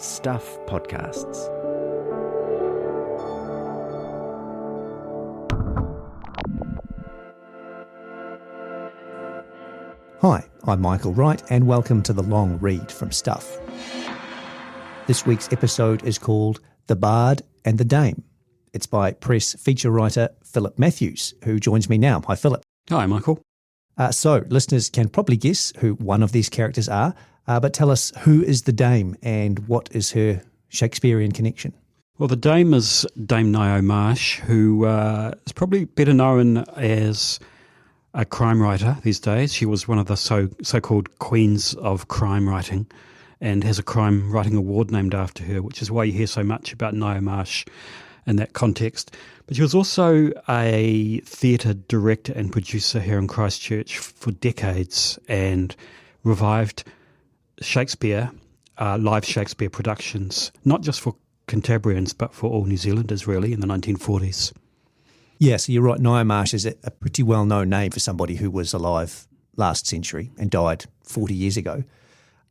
Stuff Podcasts. Hi, I'm Michael Wright and welcome to The Long Read from Stuff. This week's episode is called The Bard and the Dame. It's by press feature writer Philip Matthews, who joins me now. Hi, Philip. Hi, Michael. So, listeners can probably guess who one of these characters are, but tell us, who is the Dame and what is her Shakespearean connection? Well, the Dame is Dame Ngaio Marsh, who is probably better known as a crime writer these days. She was one of the so-called queens of crime writing and has a crime writing award named after her, which is why you hear so much about Ngaio Marsh in that context. But she was also a theatre director and producer here in Christchurch for decades and revived Shakespeare, live Shakespeare productions, not just for Cantabrians, but for all New Zealanders, really, in the 1940s. Yeah, so you're right. Ngaio Marsh is a pretty well-known name for somebody who was alive last century and died 40 years ago.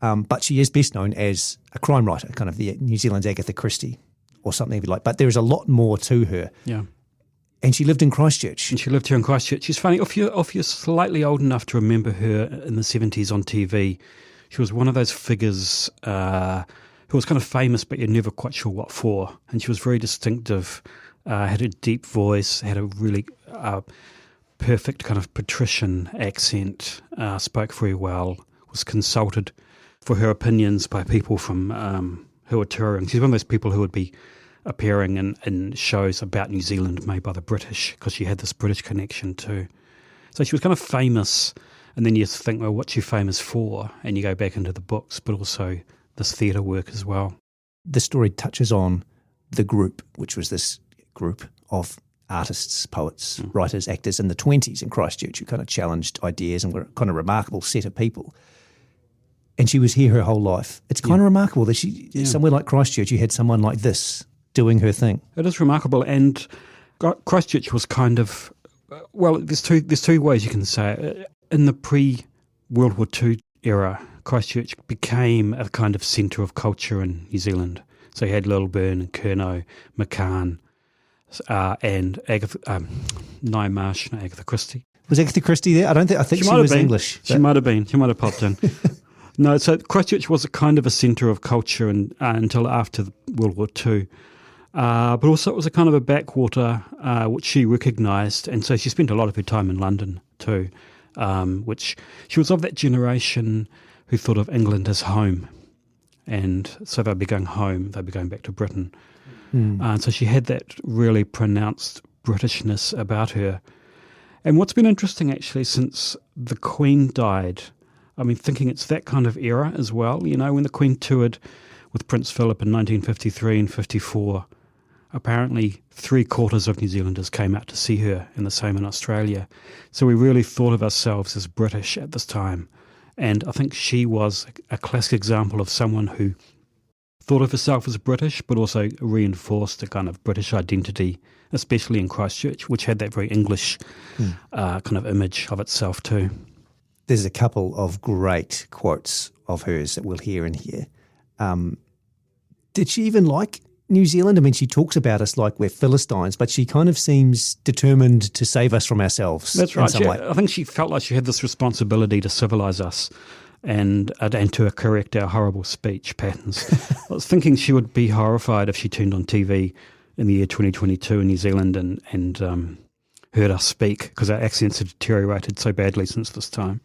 But she is best known as a crime writer, kind of the New Zealand's Agatha Christie or something like. But there is a lot more to her. Yeah. And she lived in Christchurch. And she lived here in Christchurch. She's funny, if you're slightly old enough to remember her in the 70s on TV, she was one of those figures who was kind of famous, but you're never quite sure what for. And she was very distinctive, had a deep voice, had a really perfect kind of patrician accent, spoke very well, was consulted for her opinions by people from who were touring. She's one of those people who would be appearing in shows about New Zealand made by the British, because she had this British connection too. So she was kind of famous, and then you think, well, what's she famous for? And you go back into the books, but also this theatre work as well. The story touches on the group, which was this group of artists, poets, writers, actors in the 20s in Christchurch who kind of challenged ideas and were kind of remarkable set of people. And she was here her whole life. It's kind of remarkable that somewhere like Christchurch, you had someone like this doing her thing. It is remarkable, and Christchurch was kind of, well, there's two ways you can say it. In the pre-World War II era, Christchurch became a kind of centre of culture in New Zealand. So you had Lilburn and Curnow, McCann, and Ngaio Marsh and Agatha Christie. Was Agatha Christie there? I think she was English. She might have been. She might have popped in. No, so Christchurch was a kind of a centre of culture until after World War II. But also it was a kind of a backwater, which she recognised. And so she spent a lot of her time in London too, which she was of that generation who thought of England as home. And so they'd be going home, they'd be going back to Britain. So she had that really pronounced Britishness about her. And what's been interesting actually since the Queen died, I mean, thinking it's that kind of era as well. You know, when the Queen toured with Prince Philip in 1953 and 54, apparently 3/4 of New Zealanders came out to see her, and the same in Australia. So we really thought of ourselves as British at this time. And I think she was a classic example of someone who thought of herself as British, but also reinforced a kind of British identity, especially in Christchurch, which had that very English kind of image of itself too. There's a couple of great quotes of hers that we'll hear in here. Did she even like New Zealand? I mean, she talks about us like we're Philistines, but she kind of seems determined to save us from ourselves. That's right. I think she felt like she had this responsibility to civilise us and to correct our horrible speech patterns. I was thinking she would be horrified if she turned on TV in the year 2022 in New Zealand and heard us speak, because our accents have deteriorated so badly since this time.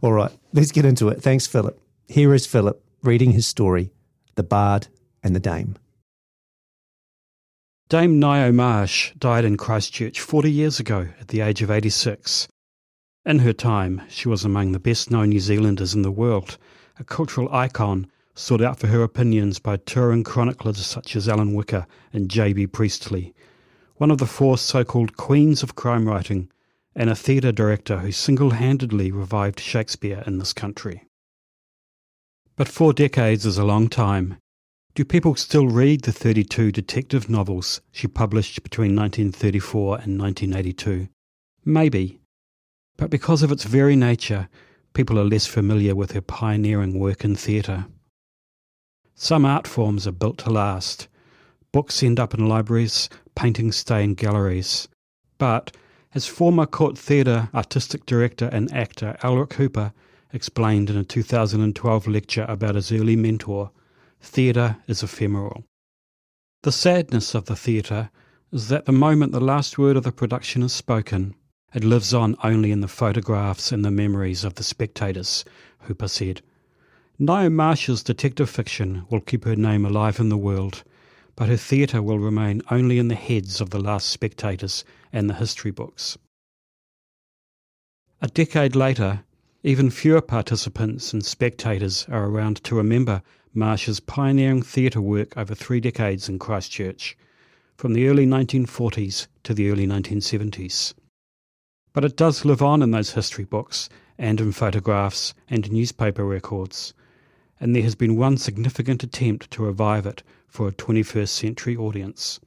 All right, let's get into it. Thanks, Philip. Here is Philip reading his story, The Bard and the Dame. Dame Ngaio Marsh died in Christchurch 40 years ago at the age of 86. In her time, she was among the best-known New Zealanders in the world, a cultural icon sought out for her opinions by touring chroniclers such as Alan Wicker and J.B. Priestley, one of the 4 so-called queens of crime writing, and a theatre director who single-handedly revived Shakespeare in this country. But 4 decades is a long time. Do people still read the 32 detective novels she published between 1934 and 1982? Maybe. But because of its very nature, people are less familiar with her pioneering work in theatre. Some art forms are built to last. Books end up in libraries, paintings stay in galleries. But, as former Court Theatre artistic director and actor Alric Hooper explained in a 2012 lecture about his early mentor, theatre is ephemeral. The sadness of the theatre is that the moment the last word of the production is spoken, it lives on only in the photographs and the memories of the spectators, Hooper said. Ngaio Marsh's detective fiction will keep her name alive in the world, but her theatre will remain only in the heads of the last spectators and the history books. A decade later, even fewer participants and spectators are around to remember Marsh's pioneering theatre work over 3 decades in Christchurch, from the early 1940s to the early 1970s. But it does live on in those history books and in photographs and newspaper records, and there has been one significant attempt to revive it for a 21st century audience.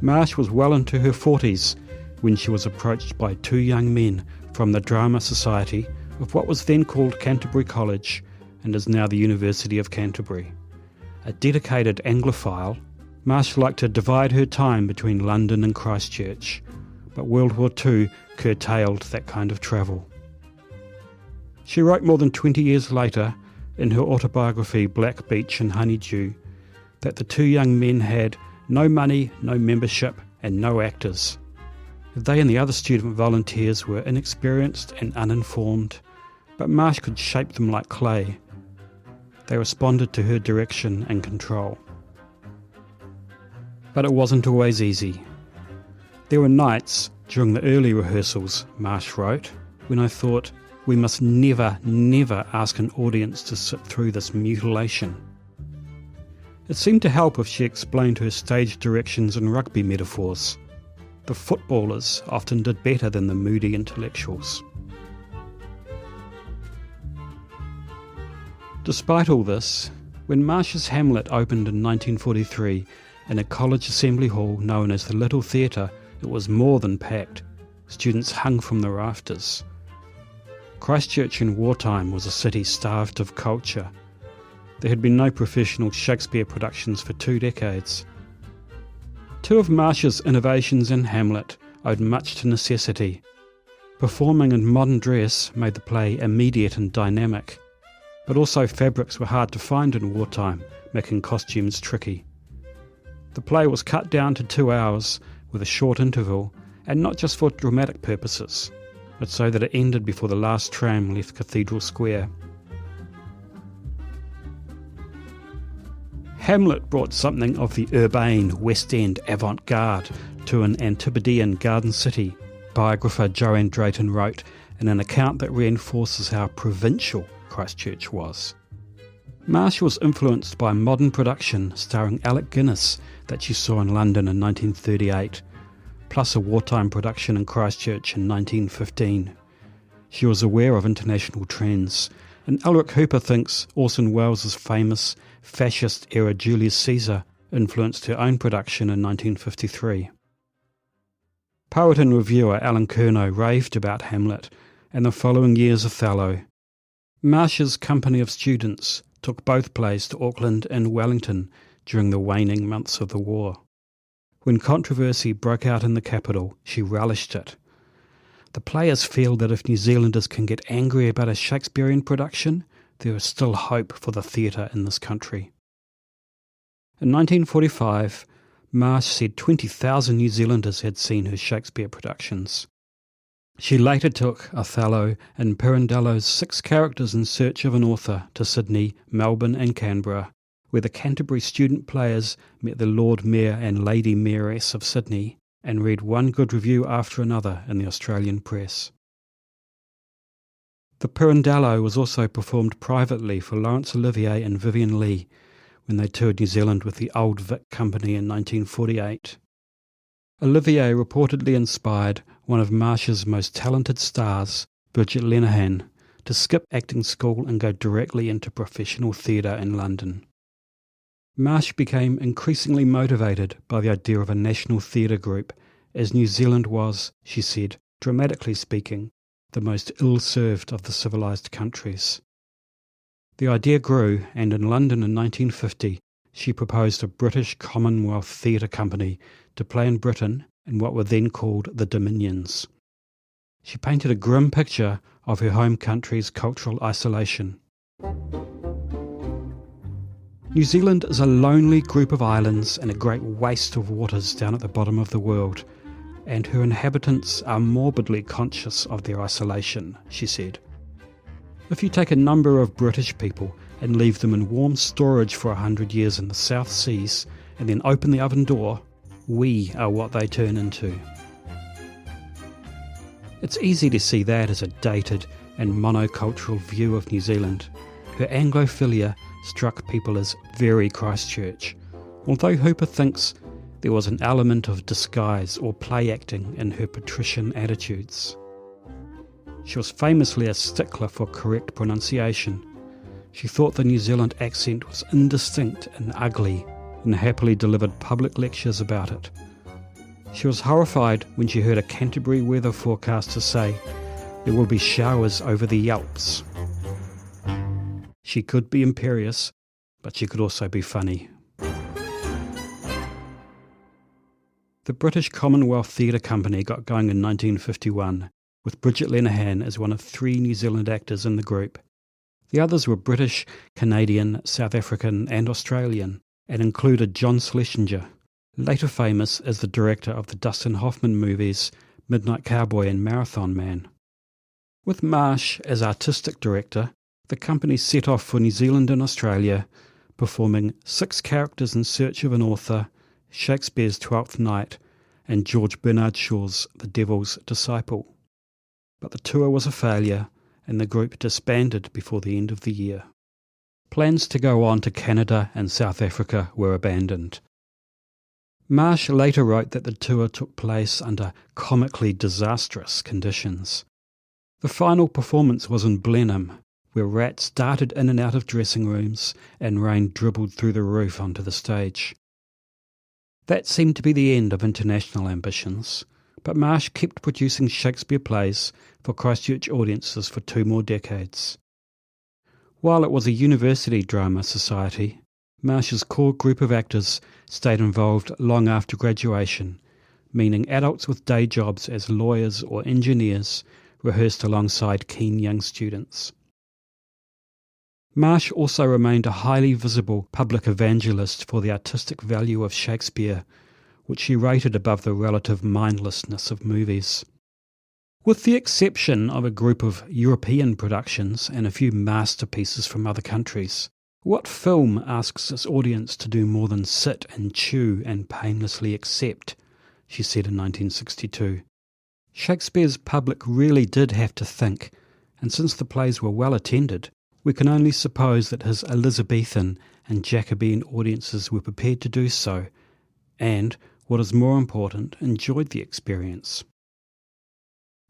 Marsh was well into her 40s when she was approached by 2 young men from the Drama Society of what was then called Canterbury College and is now the University of Canterbury. A dedicated Anglophile, Marsh liked to divide her time between London and Christchurch, but World War II curtailed that kind of travel. She wrote more than 20 years later, in her autobiography Black Beach and Honeydew, that the 2 young men had no money, no membership, and no actors. They and the other student volunteers were inexperienced and uninformed, but Marsh could shape them like clay. They responded to her direction and control. But it wasn't always easy. There were nights, during the early rehearsals, Marsh wrote, when I thought, we must never, never ask an audience to sit through this mutilation. It seemed to help if she explained her stage directions and rugby metaphors. The footballers often did better than the moody intellectuals. Despite all this, when Marsh's Hamlet opened in 1943 in a college assembly hall known as the Little Theatre, it was more than packed. Students hung from the rafters. Christchurch in wartime was a city starved of culture. There had been no professional Shakespeare productions for 2 decades. 2 of Marsh's innovations in Hamlet owed much to necessity. Performing in modern dress made the play immediate and dynamic, but also fabrics were hard to find in wartime, making costumes tricky. The play was cut down to 2 hours with a short interval, and not just for dramatic purposes, but so that it ended before the last tram left Cathedral Square. Hamlet brought something of the urbane West End avant-garde to an Antipodean garden city, biographer Joanne Drayton wrote in an account that reinforces how provincial Christchurch was. Marsh was influenced by modern production starring Alec Guinness that she saw in London in 1938, plus a wartime production in Christchurch in 1915. She was aware of international trends, and Alric Hooper thinks Orson Welles' famous fascist-era Julius Caesar influenced her own production in 1953. Poet and reviewer Alan Curnow raved about Hamlet and the following year's Othello. Marsh's company of students took both plays to Auckland and Wellington during the waning months of the war. When controversy broke out in the capital, she relished it. The players feel that if New Zealanders can get angry about a Shakespearean production, there is still hope for the theatre in this country. In 1945, Marsh said 20,000 New Zealanders had seen her Shakespeare productions. She later took Othello and Pirandello's 6 characters in search of an author to Sydney, Melbourne and Canberra, where the Canterbury student players met the Lord Mayor and Lady Mayoress of Sydney and read one good review after another in the Australian press. The Pirandello was also performed privately for Laurence Olivier and Vivian Leigh when they toured New Zealand with the Old Vic Company in 1948. Olivier reportedly inspired one of Marsh's most talented stars, Bridget Lenihan, to skip acting school and go directly into professional theatre in London. Marsh became increasingly motivated by the idea of a national theatre group, as New Zealand was, she said, dramatically speaking, the most ill-served of the civilised countries. The idea grew, and in London in 1950, she proposed a British Commonwealth Theatre Company to play in Britain in what were then called the Dominions. She painted a grim picture of her home country's cultural isolation. New Zealand is a lonely group of islands and a great waste of waters down at the bottom of the world, and her inhabitants are morbidly conscious of their isolation, she said. If you take a number of British people and leave them in warm storage for 100 years in the South Seas and then open the oven door, we are what they turn into. It's easy to see that as a dated and monocultural view of New Zealand. Her Anglophilia struck people as very Christchurch, although Hooper thinks there was an element of disguise or play acting in her patrician attitudes. She was famously a stickler for correct pronunciation. She thought the New Zealand accent was indistinct and ugly, and happily delivered public lectures about it. She was horrified when she heard a Canterbury weather forecaster say, "There will be showers over the Alps." She could be imperious, but she could also be funny. The British Commonwealth Theatre Company got going in 1951, with Bridget Lenihan as one of 3 New Zealand actors in the group. The others were British, Canadian, South African and Australian, and included John Schlesinger, later famous as the director of the Dustin Hoffman movies Midnight Cowboy and Marathon Man. With Marsh as artistic director, the company set off for New Zealand and Australia, performing 6 characters in search of an author, Shakespeare's Twelfth Night, and George Bernard Shaw's The Devil's Disciple. But the tour was a failure, and the group disbanded before the end of the year. Plans to go on to Canada and South Africa were abandoned. Marsh later wrote that the tour took place under comically disastrous conditions. The final performance was in Blenheim, where rats darted in and out of dressing rooms and rain dribbled through the roof onto the stage. That seemed to be the end of international ambitions, but Marsh kept producing Shakespeare plays for Christchurch audiences for 2 more decades. While it was a university drama society, Marsh's core group of actors stayed involved long after graduation, meaning adults with day jobs as lawyers or engineers rehearsed alongside keen young students. Marsh also remained a highly visible public evangelist for the artistic value of Shakespeare, which she rated above the relative mindlessness of movies. With the exception of a group of European productions and a few masterpieces from other countries, what film asks its audience to do more than sit and chew and painlessly accept? She said in 1962. Shakespeare's public really did have to think, and since the plays were well attended, we can only suppose that his Elizabethan and Jacobean audiences were prepared to do so, and, what is more important, enjoyed the experience.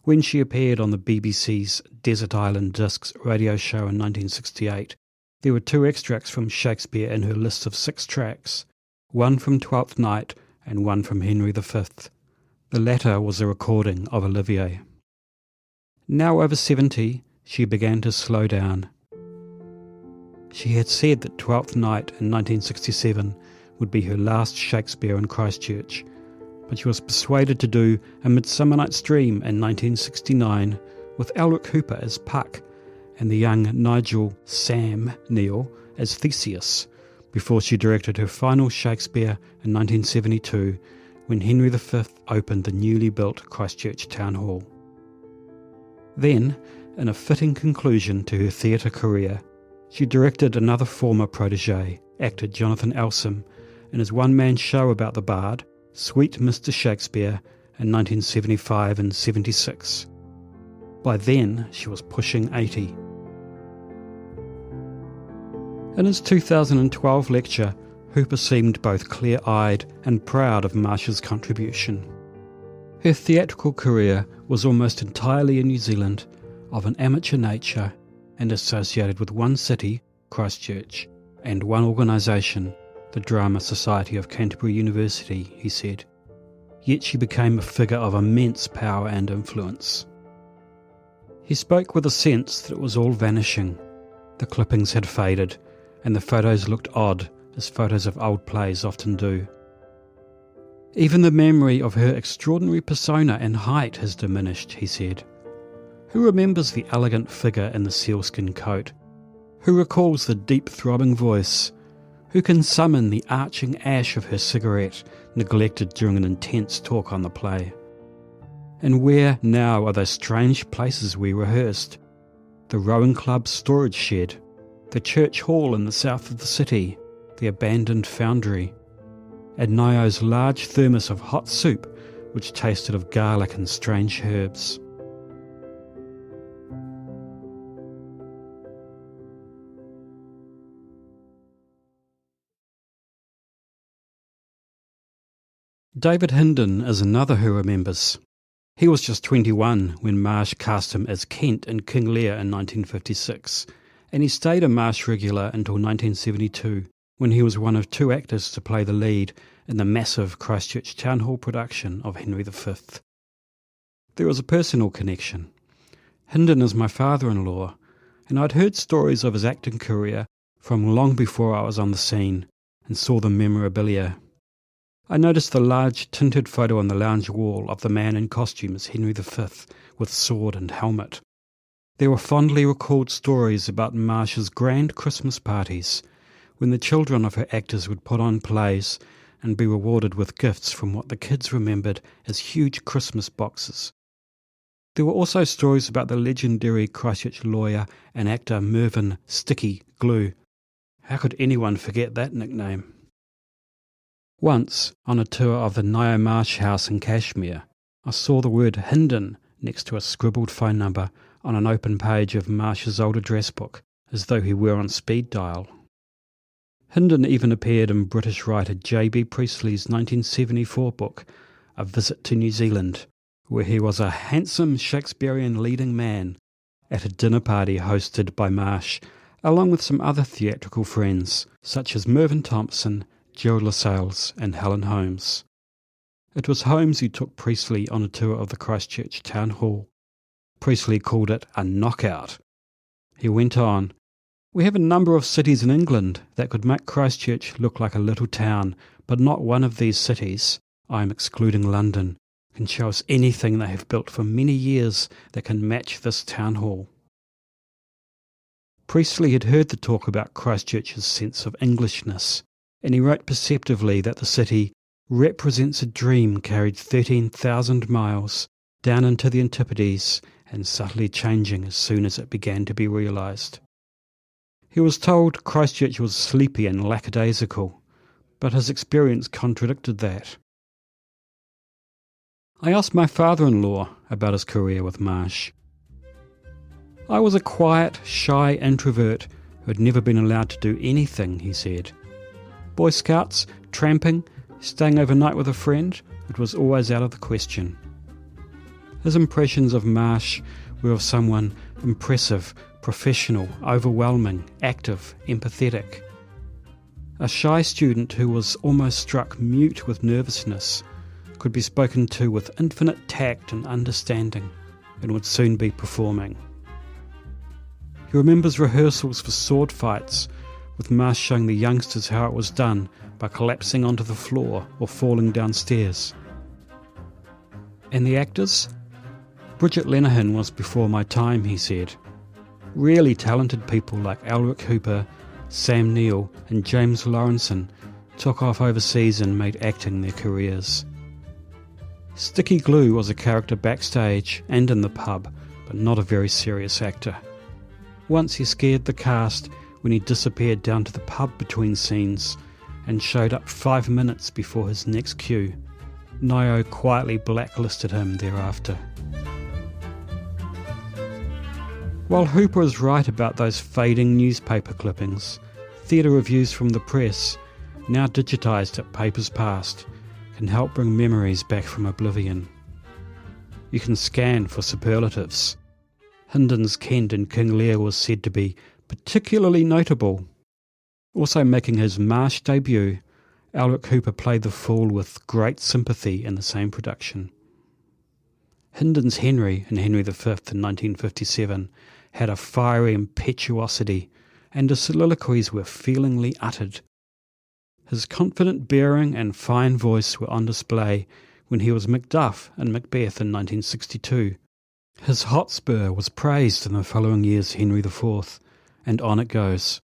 When she appeared on the BBC's Desert Island Discs radio show in 1968, there were 2 extracts from Shakespeare in her list of 6 tracks, one from Twelfth Night and one from Henry V. The latter was a recording of Olivier. Now over 70, she began to slow down. She had said that Twelfth Night in 1967 would be her last Shakespeare in Christchurch, but she was persuaded to do A Midsummer Night's Dream in 1969 with Elric Hooper as Puck and the young Nigel Sam Neal as Theseus, before she directed her final Shakespeare in 1972 when Henry V opened the newly built Christchurch Town Hall. Then, in a fitting conclusion to her theatre career, she directed another former protégé, actor Jonathan Elsom, in his one-man show about the bard, Sweet Mr. Shakespeare, in 1975 and 76. By then, she was pushing 80. In his 2012 lecture, Hooper seemed both clear-eyed and proud of Marsh's contribution. Her theatrical career was almost entirely in New Zealand, of an amateur nature, and associated with one city, Christchurch, and one organisation, the Drama Society of Canterbury University, he said. Yet she became a figure of immense power and influence. He spoke with a sense that it was all vanishing, The clippings had faded, and the photos looked odd, as photos of old plays often do. Even the memory of her extraordinary persona and height has diminished, he said. Who remembers the elegant figure in the sealskin coat? Who recalls the deep throbbing voice? Who can summon the arching ash of her cigarette, neglected during an intense talk on the play? And where now are those strange places we rehearsed? The rowing club's storage shed, the church hall in the south of the city, the abandoned foundry, and Ngaio's large thermos of hot soup, which tasted of garlic and strange herbs. David Hindon is another who remembers. He was just 21 when Marsh cast him as Kent in King Lear in 1956, and he stayed a Marsh regular until 1972, when he was one of 2 actors to play the lead in the massive Christchurch Town Hall production of Henry V. There was a personal connection. Hindon is my father-in-law, and I'd heard stories of his acting career from long before I was on the scene and saw the memorabilia. I noticed the large tinted photo on the lounge wall of the man in costume as Henry V, with sword and helmet. There were fondly recalled stories about Marsh's grand Christmas parties, when the children of her actors would put on plays and be rewarded with gifts from what the kids remembered as huge Christmas boxes. There were also stories about the legendary Christchurch lawyer and actor Mervyn Sticky Glue. How could anyone forget that nickname? Once, on a tour of the Ngaio Marsh house in Kashmir, I saw the word Hindon next to a scribbled phone number on an open page of Marsh's old address book, as though he were on speed dial. Hindon even appeared in British writer J.B. Priestley's 1974 book, A Visit to New Zealand, where he was a handsome Shakespearean leading man at a dinner party hosted by Marsh, along with some other theatrical friends, such as Mervyn Thompson, Gerald Lascelles and Helen Holmes. It was Holmes who took Priestley on a tour of the Christchurch Town Hall. Priestley called it a knockout. He went on, "We have a number of cities in England that could make Christchurch look like a little town, but not one of these cities, I am excluding London, can show us anything they have built for many years that can match this town hall." Priestley had heard the talk about Christchurch's sense of Englishness, and he wrote perceptively that the city represents a dream carried 13,000 miles down into the Antipodes and subtly changing as soon as it began to be realised. He was told Christchurch was sleepy and lackadaisical, but his experience contradicted that. I asked my father-in-law about his career with Marsh. "I was a quiet, shy introvert who had never been allowed to do anything," he said. Boy Scouts, tramping, staying overnight with a friend, it was always out of the question. His impressions of Marsh were of someone impressive, professional, overwhelming, active, empathetic. A shy student who was almost struck mute with nervousness could be spoken to with infinite tact and understanding and would soon be performing. He remembers rehearsals for sword fights, with Marsh showing the youngsters how it was done by collapsing onto the floor or falling downstairs. And the actors? Bridget Lenihan was before my time, he said. Really talented people like Elric Hooper, Sam Neill and James Lawrenson took off overseas and made acting their careers. Sticky Glue was a character backstage and in the pub, but not a very serious actor. Once he scared the cast when he disappeared down to the pub between scenes and showed up 5 minutes before his next cue. Ngaio quietly blacklisted him thereafter. While Hooper is right about those fading newspaper clippings, theatre reviews from the press, now digitised at papers past, can help bring memories back from oblivion. You can scan for superlatives. Hindon's Kent in King Lear was said to be particularly notable. Also making his Marsh debut, Elric Hooper played the fool with great sympathy in the same production. Hindon's Henry in Henry V in 1957 had a fiery impetuosity and his soliloquies were feelingly uttered. His confident bearing and fine voice were on display when he was Macduff in Macbeth in 1962. His Hotspur was praised in the following year's Henry IV, and on it goes.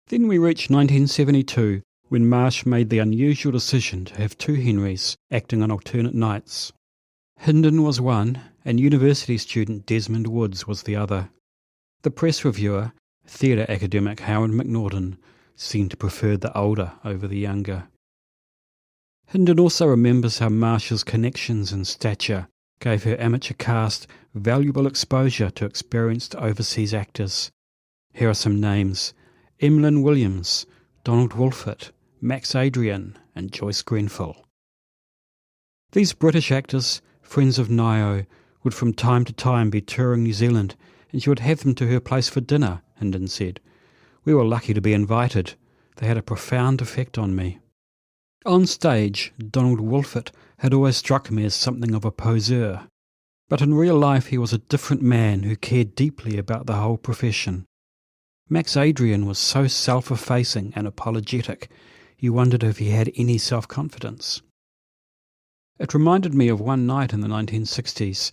Then we reach 1972, when Marsh made the unusual decision to have two Henrys acting on alternate nights. Hindon was one, and university student Desmond Woods was the other. The press reviewer, theatre academic Howard McNaughton, seemed to prefer the older over the younger. Hindon also remembers how Marsh's connections and stature gave her amateur cast valuable exposure to experienced overseas actors. Here are some names: Emlyn Williams, Donald Wolfett, Max Adrian and Joyce Grenfell. These British actors, friends of Ngaio, would from time to time be touring New Zealand, and she would have them to her place for dinner, Hindon said. We were lucky to be invited. They had a profound effect on me. On stage, Donald Wolfett had always struck me as something of a poseur, but in real life he was a different man who cared deeply about the whole profession. Max Adrian was so self-effacing and apologetic, you wondered if he had any self-confidence. It reminded me of one night in the 1960s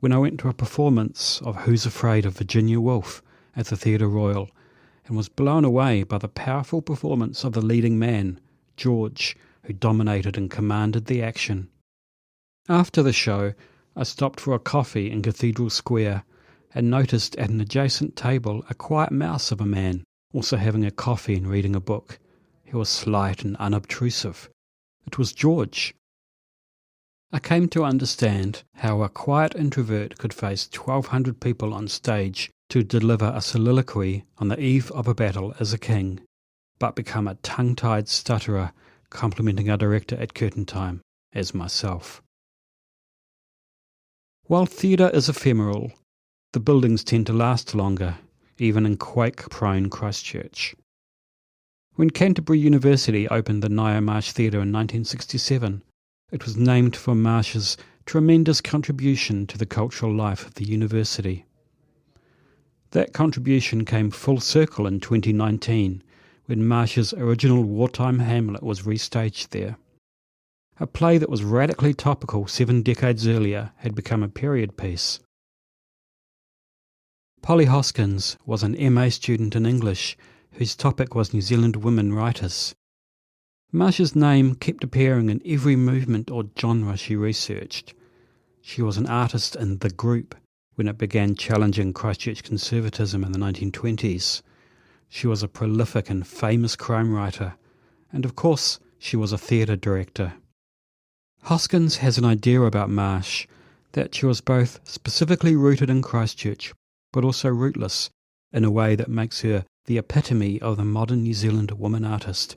when I went to a performance of Who's Afraid of Virginia Woolf at the Theatre Royal and was blown away by the powerful performance of the leading man, George, who dominated and commanded the action. After the show, I stopped for a coffee in Cathedral Square and noticed at an adjacent table a quiet mouse of a man, also having a coffee and reading a book. He was slight and unobtrusive. It was George. I came to understand how a quiet introvert could face 1,200 people on stage to deliver a soliloquy on the eve of a battle as a king, but become a tongue-tied stutterer complimenting our director at curtain time, as myself. While theatre is ephemeral, the buildings tend to last longer, even in quake-prone Christchurch. When Canterbury University opened the Ngaio Marsh Theatre in 1967, it was named for Marsh's tremendous contribution to the cultural life of the university. That contribution came full circle in 2019, when Marsh's original wartime Hamlet was restaged there. A play that was radically topical 7 decades earlier had become a period piece. Polly Hoskins was an MA student in English whose topic was New Zealand women writers. Marsh's name kept appearing in every movement or genre she researched. She was an artist in The Group when it began challenging Christchurch conservatism in the 1920s. She was a prolific and famous crime writer, and of course she was a theatre director. Hoskins has an idea about Marsh, that she was both specifically rooted in Christchurch, but also rootless, in a way that makes her the epitome of the modern New Zealand woman artist.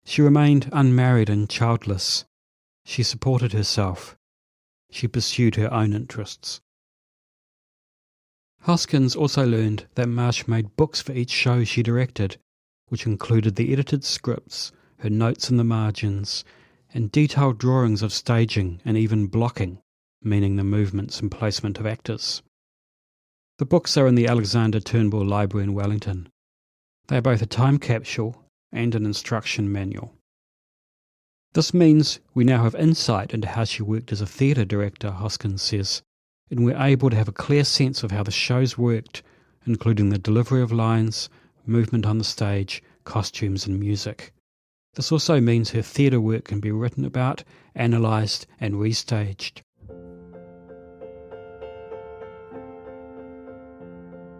She remained unmarried and childless. She supported herself. She pursued her own interests. Hoskins also learned that Marsh made books for each show she directed, which included the edited scripts, her notes in the margins, and detailed drawings of staging and even blocking, meaning the movements and placement of actors. The books are in the Alexander Turnbull Library in Wellington. They are both a time capsule and an instruction manual. This means we now have insight into how she worked as a theatre director, Hoskins says, and we're able to have a clear sense of how the shows worked, including the delivery of lines, movement on the stage, costumes and music. This also means her theatre work can be written about, analysed and restaged.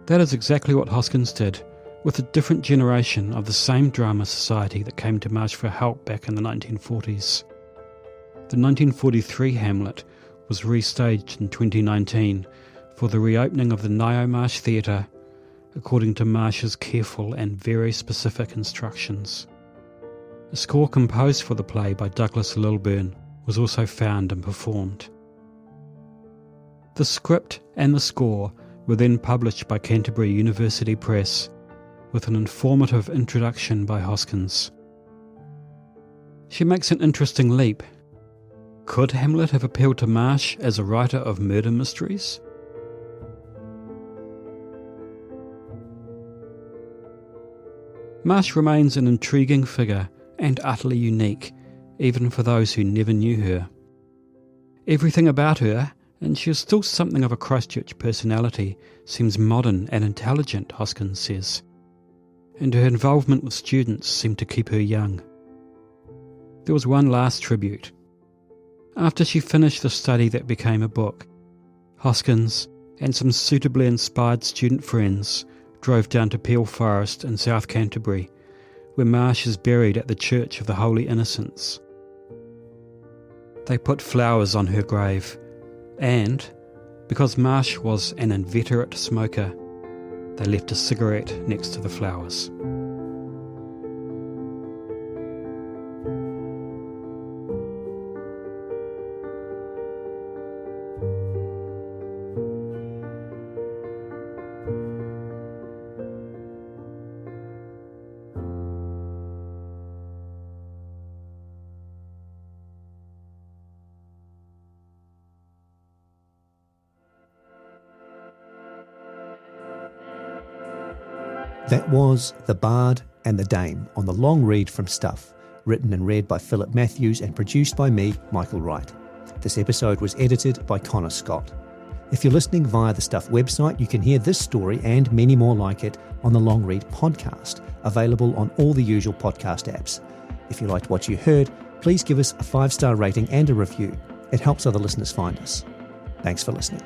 That is exactly what Hoskins did, with a different generation of the same drama society that came to Marsh for help back in the 1940s. The 1943 Hamlet was restaged in 2019 for the reopening of the Ngaio Marsh Theatre, according to Marsh's careful and very specific instructions. A score composed for the play by Douglas Lilburn was also found and performed. The script and the score were then published by Canterbury University Press, with an informative introduction by Hoskins. She makes an interesting leap. Could Hamlet have appealed to Marsh as a writer of murder mysteries? Marsh remains an intriguing figure and utterly unique, even for those who never knew her. Everything about her, and she is still something of a Christchurch personality, seems modern and intelligent, Hoskins says. And her involvement with students seemed to keep her young. There was one last tribute. After she finished the study that became a book, Hoskins and some suitably inspired student friends drove down to Peel Forest in South Canterbury, where Marsh is buried at the Church of the Holy Innocents. They put flowers on her grave, and, because Marsh was an inveterate smoker, they left a cigarette next to the flowers. That was The Bard and the Dame on the long read from Stuff, written and read by Philip Matthews and produced by me, Michael Wright. This episode was edited by Connor Scott. If you're listening via the Stuff website, you can hear this story and many more like it on the Long Read podcast, available on all the usual podcast apps. If you liked what you heard, please give us a 5-star rating and a review. It helps other listeners find us. Thanks for listening.